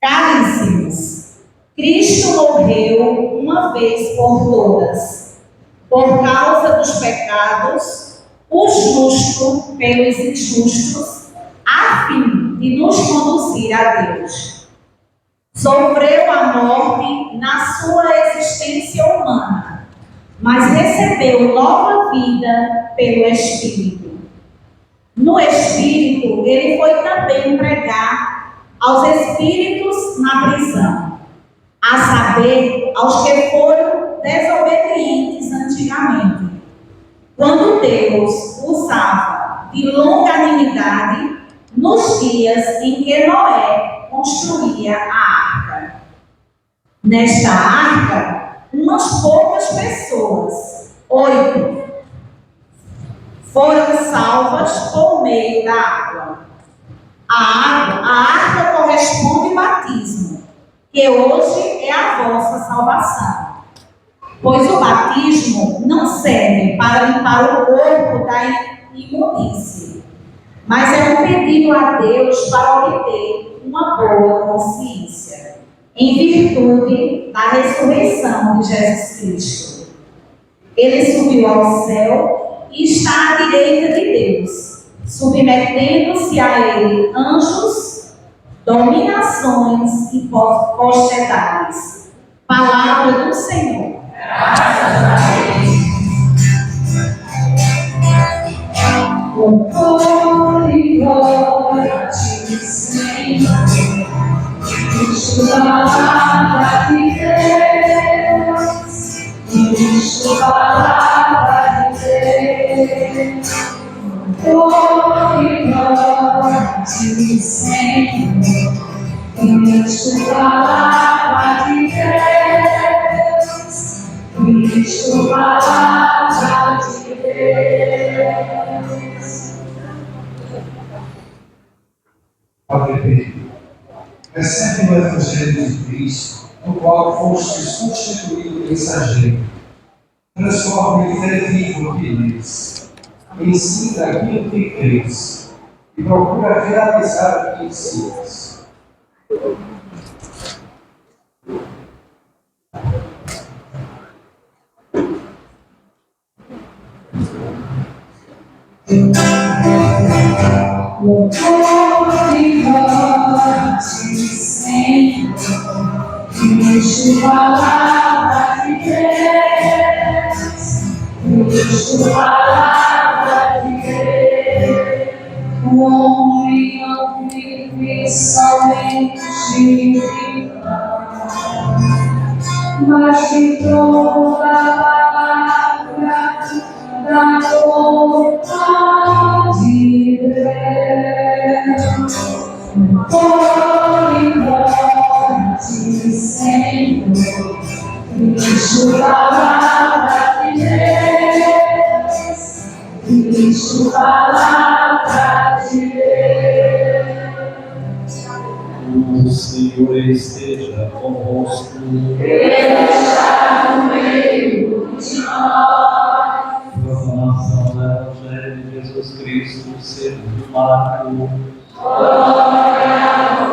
Caríssimos, Cristo morreu uma vez por todas, por causa dos pecados, o justo pelos injustos, a fim de nos conduzir a Deus. Sofreu a morte na sua existência humana, mas recebeu nova vida pelo Espírito. No Espírito, ele foi também pregar aos espíritos na prisão, a saber, aos que foram desobedientes antigamente, quando Deus usava de longanimidade nos dias em que Noé construía a arca. Nesta arca, umas poucas pessoas, 8, foram salvas por meio da água. A arca corresponde ao batismo, que hoje é a vossa salvação. Pois o batismo não serve para limpar o corpo da imundície, mas é um pedido a Deus para obter uma boa consciência, em virtude da ressurreição de Jesus Cristo. Ele subiu ao céu e está à direita de Deus, submetendo-se a ele anjos, dominações e potestades. Palavra do Senhor. Graças a Deus. Louvor e glória a ti, Senhor. Cristo, palavra de Deus. Cristo, palavra de Deus. Louvor e glória a ti, Senhor. Cristo, palavra de Deus. Cristo, palavra de Deus. Padre Pedro, recebe o Evangelho de Cristo, no qual foste constituído mensageiro. Transforme em fé viva que eles. Ensina aquilo que crês e procura realizar o que ensinas. Louvor e glória a ti, Senhor. Cristo, palavra de Deus. Cristo, palavra de Deus. O homem não vive somente de pão, mas de toda a palavra da boca de Deus. Louvor e glória a ti, Senhor. Cristo, palavra de Deus. Cristo, palavra de Deus. O Senhor esteja convosco. Ele está no meio de nós. Proclamação do Evangelho de Jesus Cristo segundo Marcos. Glória a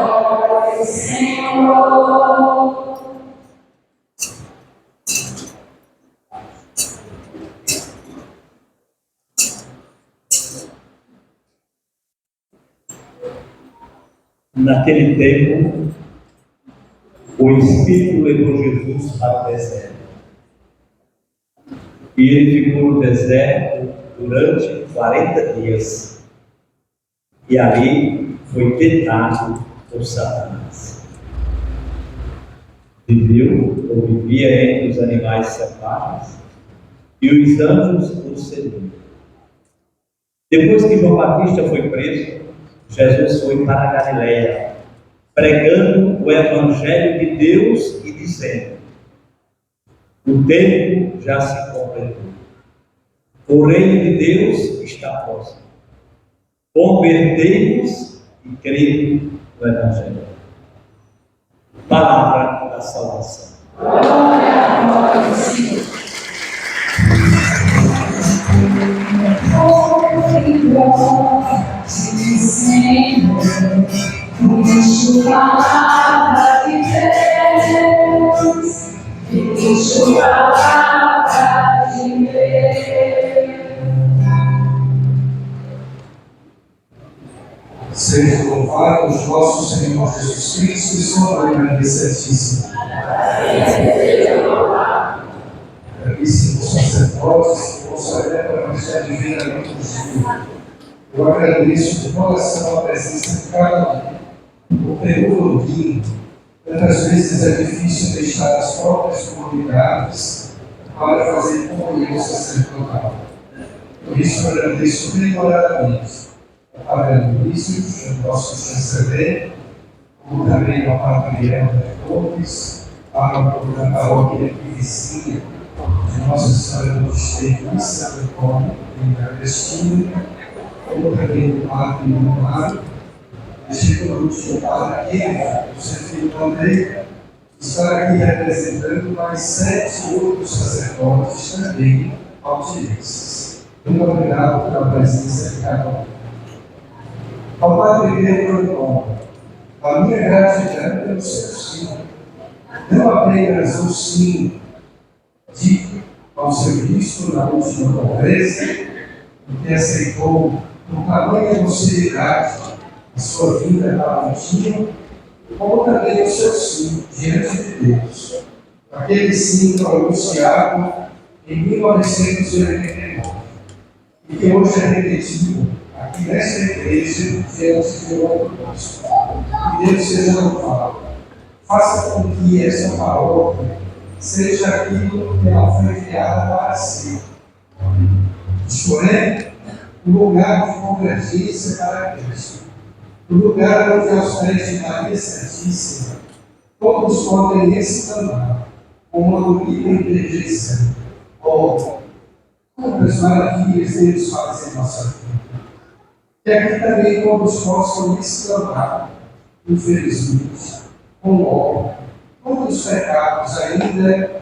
vós, Senhor. Naquele tempo, o Espírito levou Jesus para o deserto. E ele ficou no deserto durante 40 dias. E ali foi tentado por Satanás. Vivia entre os animais selvagens, e os anjos o serviam. Depois que João Batista foi preso, Jesus foi para a Galileia, pregando o Evangelho de Deus e dizendo: o tempo já se completou, o reino de Deus está próximo. Convertei-vos e crede no Evangelho. Palavra da salvação. Glória a vós, Senhor. Glória a ti, Senhor. Existe palavra de Deus, existe palavra de Deus. Seja louvado o nosso Senhor Jesus Cristo e sua Mãe Maria Santíssima. Caríssimos sacerdotes que consagram a missa divina no dia. Eu agradeço de coração a presença de cada um, o período ouvindo. Tantas vezes é difícil deixar as próprias comunidades para fazer comunhão sacerdotal. Por isso eu agradeço demoradamente a Padre Luísio, o nosso chanceler, como também a Padre Helder Gomes, a paróquia aqui vizinha de Nossa Senhora do Esteio, Santo Antônio, em Cristina, como também o Padre Milmar, este convite do Padre Eva, do seu filho André, está aqui representando mais 7 outros sacerdotes também altirenses. Muito obrigado pela presença de cada um. Ao Padre Pedro Antônio, a minha gratidão pelo seu sim, não apenas o sim ao seu bispo na última conversa, que aceitou com tamanha docilidade a sua vida valentia, como também o seu sim diante de Deus. Aquele sim pronunciado em 1989, e que hoje é repetido aqui nesta igreja diante de outro Cristo. Que Deus seja louvado. Faça com que esta paróquia seja aquilo que ela foi criada para ser. Isto é, um lugar de convergência para Cristo. Um lugar onde aos pés de Maria Santíssima todos podem exclamar com uma bonita interjeição: oh, quantas maravilhas Deus faz em nossa vida. E aqui também todos possam exclamar, infelizmente, com ó, quantos pecados ainda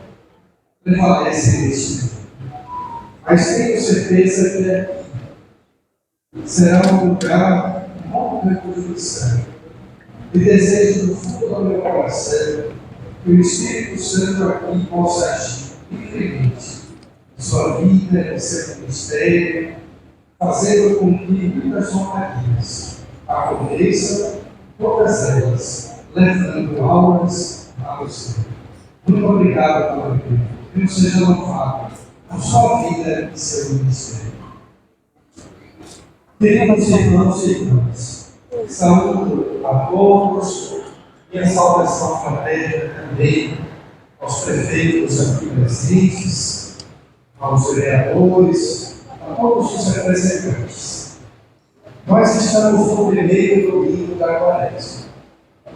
prevalecem neste mundo. Mas tenho certeza que aqui será um lugar muito reflexão. E desejo do fundo do meu coração que o Espírito Santo aqui possa agir livremente em sua vida, em seu ministério, fazendo com que muitas honrarias aconteçam, todas elas levando almas ao Senhor. Muito obrigado, Padre Pedro. Que Deus seja louvado por sua vida e seu ministério. Queridos irmãos e irmãs, saúdo a todos e a saudação fraterna também aos prefeitos aqui presentes, aos vereadores, a todos os representantes. Nós estamos no primeiro domingo da Quaresma,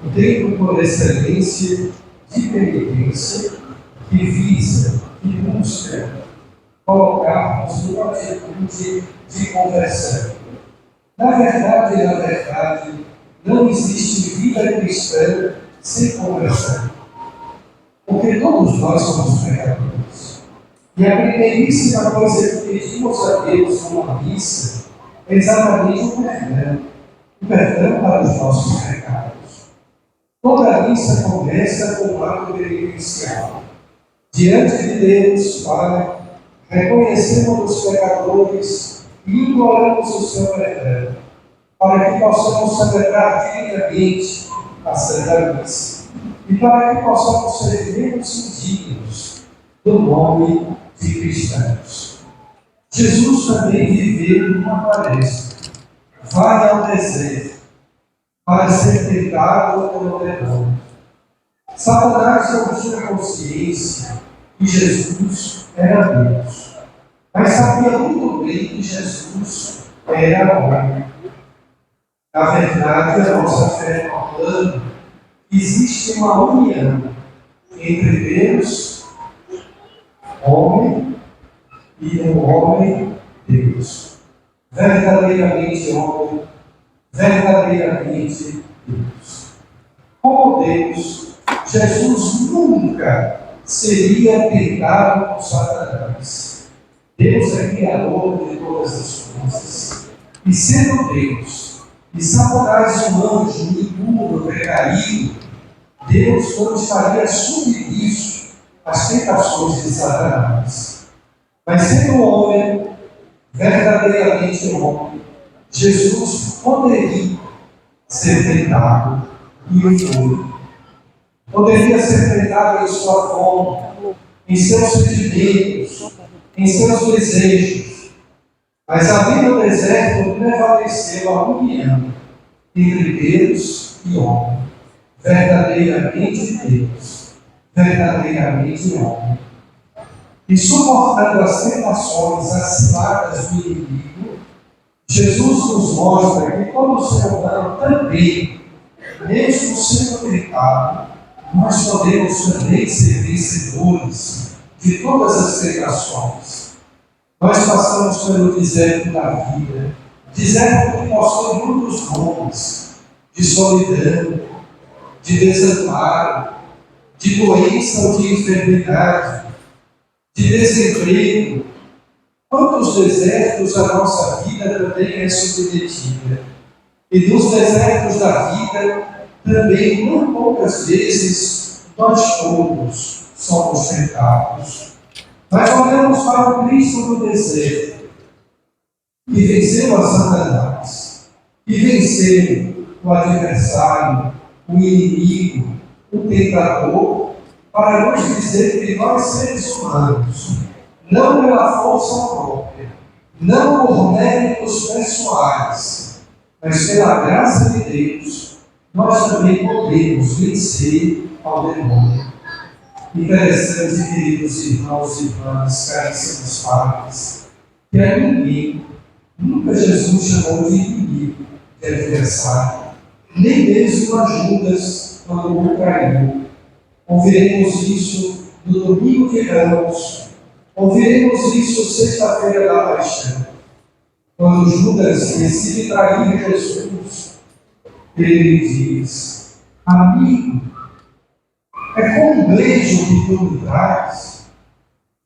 o tempo por excelência de penitência que visa e busca colocar-nos numa atitude de conversão. Na verdade, não existe vida cristã sem conversão. Porque todos nós somos pecadores. E a primeiríssima coisa que pedimos a Deus numa missa é exatamente o perdão para os nossos pecados. Toda missa começa com um ato penitencial. Diante de Deus, Pai, reconhecemos os pecadores e imploramos o seu perdão, para que possamos celebrar dignamente a Santa Missa e para que possamos ser menos indignos do nome de cristãos. Jesus também viveu numa Quaresma, vai ao deserto para ser tentado pelo demônio. Satanás não tinha consciência que Jesus era Deus, mas sabia muito bem que Jesus era homem. Na verdade, a nossa fé proclama que existe uma união entre Deus, homem, e o homem, Deus. Verdadeiramente homem, verdadeiramente Deus. Como Deus, Jesus nunca seria tentado por Satanás. Deus é criador de todas as coisas. E sendo Deus, e Satanás, um anjo impuro, recaído, Deus não estaria submisso às tentações de Satanás. Mas sendo homem, verdadeiramente homem, Jesus poderia ser tentado e o foi. Poderia ser tentado em sua fome, em seus sentimentos, em seus desejos. Mas ali no deserto prevaleceu a união entre Deus e homem. Verdadeiramente Deus, verdadeiramente homem. E suportando as tentações, as ciladas do inimigo, Jesus nos mostra que todo ser humano também, mesmo sendo tentado, nós podemos também ser vencedores de todas as tentações. Nós passamos pelo deserto da vida, deserto que possui muitos nomes, de solidão, de desamparo, de doença ou de enfermidade, de desemprego. Quantos desertos a nossa vida também é submetida. E nos desertos da vida, também, não poucas vezes, nós todos somos tentados. Nós olhamos para o Cristo no deserto, que venceu a Satanás, que venceu o adversário, o inimigo, o tentador, para nos dizer que nós, seres humanos, não pela força própria, não por méritos pessoais, mas pela graça de Deus, nós também podemos vencer ao demônio. Interessante, queridos irmãos e irmãs, caríssimos pais, que a ninguém, nunca Jesus chamou de inimigo, de adversário, nem mesmo a Judas quando o traiu. Ouviremos isso no domingo de Ramos, ouviremos isso sexta-feira da Paixão. Quando Judas decide trair Jesus, ele diz: amigo, é com um beijo que tu me traz.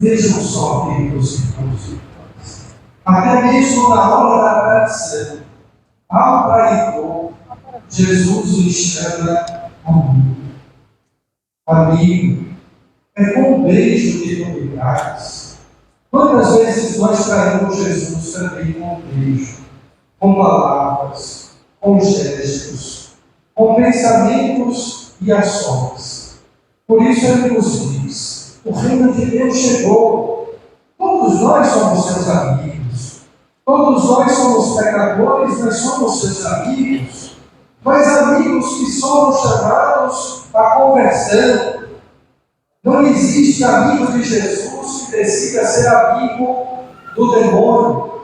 Vejam só, queridos irmãos e irmãs, até mesmo na hora da traição, ao traidor, Jesus lhe chama amigo. Amigo, é com um beijo que tu me traz. Quantas vezes nós traímos Jesus também com um beijo, com palavras, com gestos, com pensamentos e ações. Por isso ele nos diz: o reino de Deus chegou. Todos nós somos seus amigos. Todos nós somos pecadores, mas somos seus amigos. Mas amigos que somos chamados à conversão. Não existe amigo de Jesus que decida ser amigo do demônio.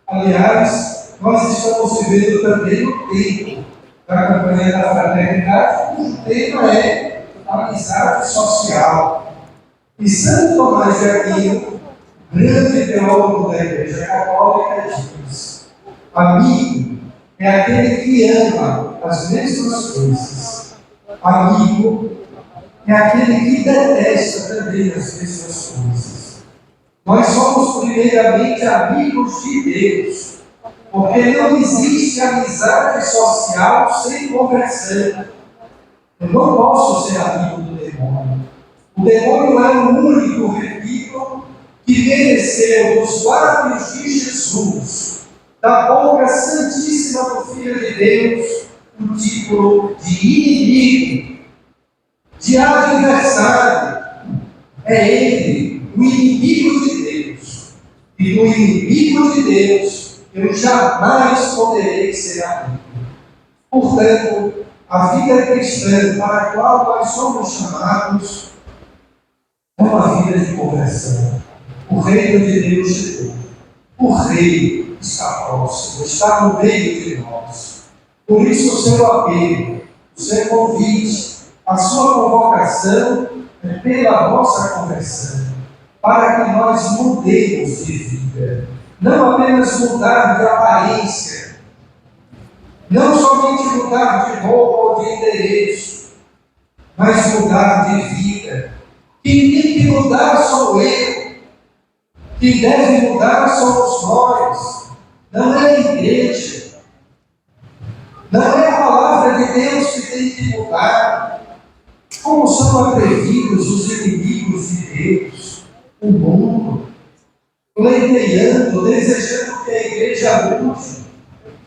Aliás, nós estamos vivendo também o tempo da campanha da fraternidade, cujo tema é amizade social. E Santo Tomás de Aquino, grande teólogo da Igreja Católica, diz: amigo é aquele que ama as mesmas coisas. Amigo é aquele que detesta também as mesmas coisas. Nós somos primeiramente amigos de Deus, porque não existe amizade social sem conversão. Eu não posso ser amigo do demônio. O demônio é o único, repito, que mereceu dos lábios de Jesus, da boca santíssima do Filho de Deus, o título de inimigo, de adversário. É ele, o inimigo de Deus. E do inimigo de Deus eu jamais poderei ser amigo. Portanto, a vida cristã para a qual nós somos chamados é uma vida de conversão. O reino de Deus chegou. O rei está próximo, está no meio de nós. Por isso o seu apelo, o seu convite, a sua convocação é pela nossa conversão, para que nós mudemos de vida. Não apenas mudar de aparência, não somente mudar de roupa ou de endereço, mas mudar de vida. Quem tem que mudar sou eu. Quem deve mudar somos nós. Não é a igreja. de Deus que tem que mudar. Como são atrevidos os inimigos de Deus, o mundo, pleiteando, desejando que a igreja mude,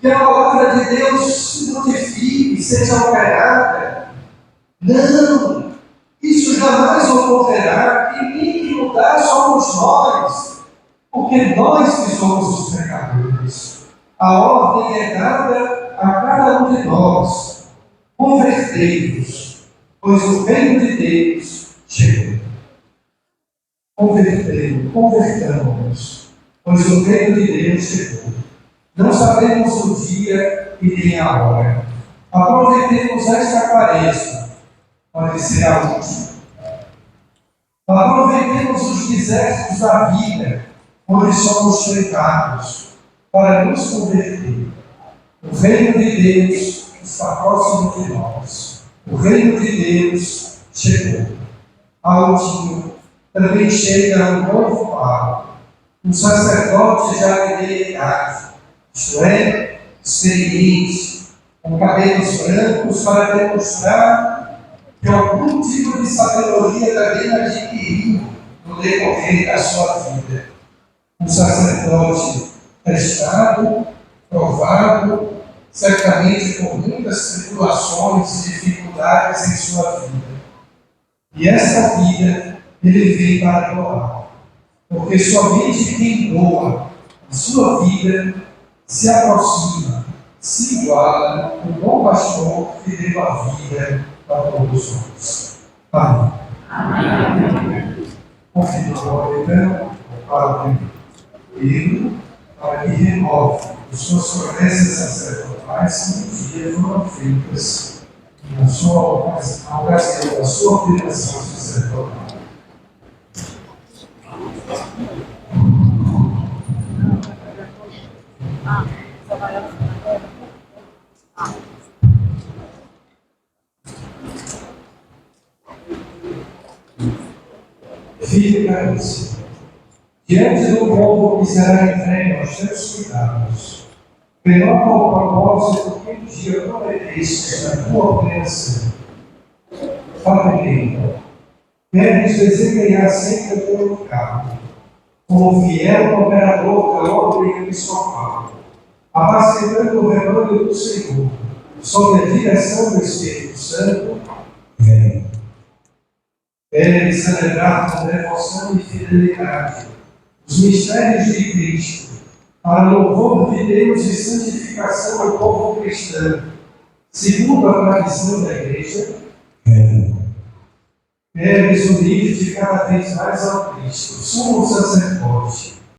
que a palavra de Deus se notifique, seja operada. Não, isso jamais ocorrerá. Quem tem que mudar somos nós, porque nós que somos os pecadores. A ordem é dada a cada um de nós. Convertei-vos, pois o reino de Deus chegou. Convertamos, pois o reino de Deus chegou. Não sabemos o dia e nem a hora. Aproveitemos esta quaresma, pode ser a última. Aproveitemos os desertos da vida, onde somos tentados, para nos converter. O reino de Deus está próximo de nós. O reino de Deus chegou. A última também chega um novo Papa, um sacerdote já de idade, isto é, experiente, com cabelos brancos, para demonstrar que algum tipo de sabedoria também adquiriu no decorrer da sua vida. Um sacerdote testado, provado, certamente com muitas tribulações e dificuldades em sua vida. E essa vida ele veio para doar, porque somente quem doa a sua vida se aproxima, se iguala o bom pastor que deu a vida para todos nós. Amém. Amém. Confido então para o Pedro, para que remove as suas promessas sacerdotais que um dia foram feitas na ocasião da sua ordenação sacerdotal. Filho caríssimo, diante do povo que será entregue aos teus cuidados, renova o propósito que um dia prometeste na tua ordenação. Padre querido, queres desempenhar sempre o teu cargo, como fiel cooperador da ordem episcopal, apacentando o rebanho do Senhor, sob a direção do Espírito Santo. Vem. Queres celebrar com devoção e fidelidade os mistérios de Cristo, para louvor de Deus e santificação do povo cristão, segundo a tradição da Igreja. Queres unir-te cada vez mais ao Cristo, sumo sacerdote,